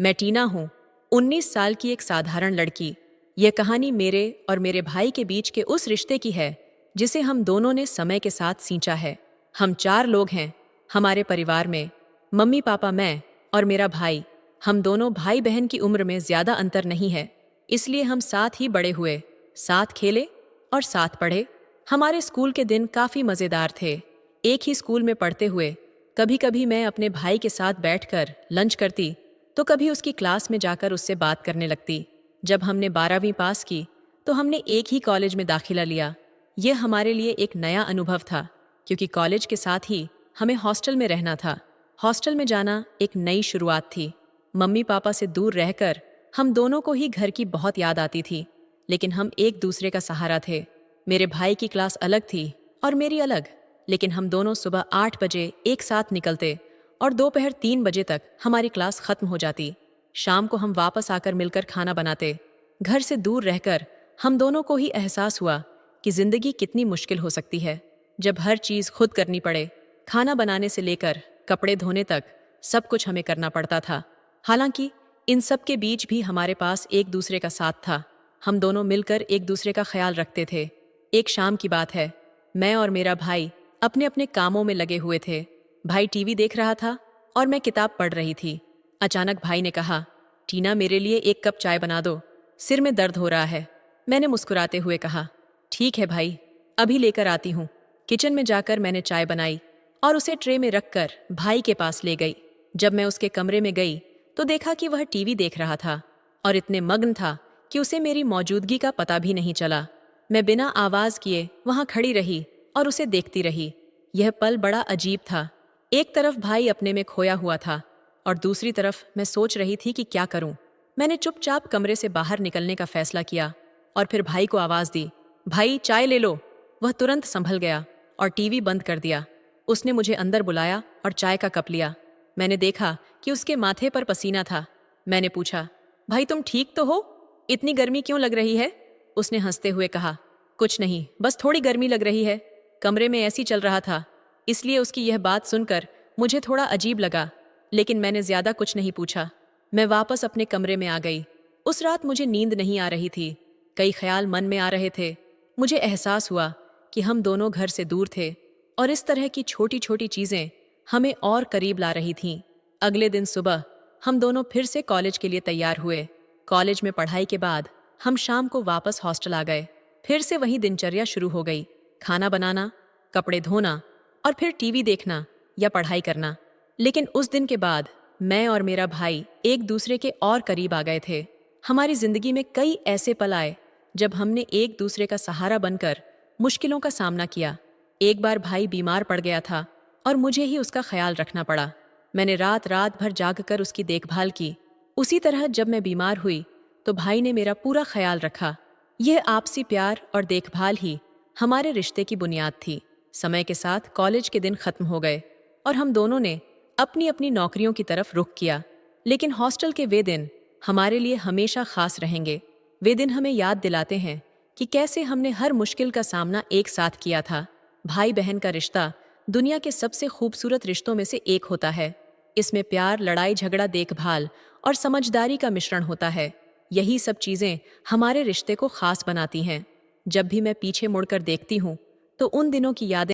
मैं टीना हूँ, 19 साल की एक साधारण लड़की। यह कहानी मेरे और मेरे भाई के बीच के उस रिश्ते की है जिसे हम दोनों ने समय के साथ सींचा है। हम 4 लोग हैं हमारे परिवार में, मम्मी पापा, मैं और मेरा भाई। हम दोनों भाई बहन की उम्र में ज्यादा अंतर नहीं है, इसलिए हम साथ ही बड़े हुए, साथ खेले और साथ पढ़े। हमारे स्कूल के दिन काफी मजेदार थे। एक ही स्कूल में पढ़ते हुए कभी कभी मैं अपने भाई के साथ बैठकर लंच करती, तो कभी उसकी क्लास में जाकर उससे बात करने लगती। जब हमने 12वीं पास की तो हमने एक ही कॉलेज में दाखिला लिया। यह हमारे लिए एक नया अनुभव था, क्योंकि कॉलेज के साथ ही हमें हॉस्टल में रहना था। हॉस्टल में जाना एक नई शुरुआत थी। मम्मी पापा से दूर रहकर हम दोनों को ही घर की बहुत याद आती थी, लेकिन हम एक दूसरे का सहारा थे। मेरे भाई की क्लास अलग थी और मेरी अलग, लेकिन हम दोनों सुबह 8 बजे एक साथ निकलते और दोपहर 3 बजे तक हमारी क्लास खत्म हो जाती। शाम को हम वापस आकर मिलकर खाना बनाते। घर से दूर रहकर हम दोनों को ही एहसास हुआ कि जिंदगी कितनी मुश्किल हो सकती है जब हर चीज खुद करनी पड़े। खाना बनाने से लेकर कपड़े धोने तक सब कुछ हमें करना पड़ता था। हालांकि इन सब के बीच भी हमारे पास एक दूसरे का साथ था। हम दोनों मिलकर एक दूसरे का ख्याल रखते थे। एक शाम की बात है, मैं और मेरा भाई अपने अपने कामों में लगे हुए थे। भाई टीवी देख रहा था और मैं किताब पढ़ रही थी। अचानक भाई ने कहा, टीना, मेरे लिए एक कप चाय बना दो, सिर में दर्द हो रहा है। मैंने मुस्कुराते हुए कहा, ठीक है भाई, अभी लेकर आती हूँ। किचन में जाकर मैंने चाय बनाई और उसे ट्रे में रखकर भाई के पास ले गई। जब मैं उसके कमरे में गई तो देखा कि वह टीवी देख रहा था और इतने मग्न था कि उसे मेरी मौजूदगी का पता भी नहीं चला। मैं बिना आवाज किए वहां खड़ी रही और उसे देखती रही। यह पल बड़ा अजीब था। एक तरफ भाई अपने में खोया हुआ था और दूसरी तरफ मैं सोच रही थी कि क्या करूं। मैंने चुपचाप कमरे से बाहर निकलने का फैसला किया और फिर भाई को आवाज दी, भाई चाय ले लो। वह तुरंत संभल गया और टीवी बंद कर दिया। उसने मुझे अंदर बुलाया और चाय का कप लिया। मैंने देखा कि उसके माथे पर पसीना था। मैंने पूछा, भाई तुम ठीक तो हो? इतनी गर्मी क्यों लग रही है? उसने हंसते हुए कहा, कुछ नहीं, बस थोड़ी गर्मी लग रही है। कमरे में ऐसी चल रहा था, इसलिए उसकी यह बात सुनकर मुझे थोड़ा अजीब लगा, लेकिन मैंने ज्यादा कुछ नहीं पूछा। मैं वापस अपने कमरे में आ गई। उस रात मुझे नींद नहीं आ रही थी। कई ख्याल मन में आ रहे थे। मुझे एहसास हुआ कि हम दोनों घर से दूर थे और इस तरह की छोटी छोटी चीजें हमें और करीब ला रही थीं। अगले दिन सुबह हम दोनों फिर से कॉलेज के लिए तैयार हुए। कॉलेज में पढ़ाई के बाद हम शाम को वापस हॉस्टल आ गए। फिर से वही दिनचर्या शुरू हो गई, खाना बनाना, कपड़े धोना और फिर टीवी देखना या पढ़ाई करना। लेकिन उस दिन के बाद मैं और मेरा भाई एक दूसरे के और करीब आ गए थे। हमारी जिंदगी में कई ऐसे पल आए जब हमने एक दूसरे का सहारा बनकर मुश्किलों का सामना किया। एक बार भाई बीमार पड़ गया था और मुझे ही उसका ख्याल रखना पड़ा। मैंने रात रात भर जागकर उसकी देखभाल की। उसी तरह जब मैं बीमार हुई तो भाई ने मेरा पूरा ख्याल रखा। यह आपसी प्यार और देखभाल ही हमारे रिश्ते की बुनियाद थी। समय के साथ कॉलेज के दिन खत्म हो गए और हम दोनों ने अपनी अपनी नौकरियों की तरफ रुख किया, लेकिन हॉस्टल के वे दिन हमारे लिए हमेशा खास रहेंगे। वे दिन हमें याद दिलाते हैं कि कैसे हमने हर मुश्किल का सामना एक साथ किया था। भाई बहन का रिश्ता दुनिया के सबसे खूबसूरत रिश्तों में से एक होता है। इसमें प्यार, लड़ाई झगड़ा, देखभाल और समझदारी का मिश्रण होता है। यही सब चीजें हमारे रिश्ते को खास बनाती हैं। जब भी मैं पीछे मुड़कर देखती हूँ तो उन दिनों की यादें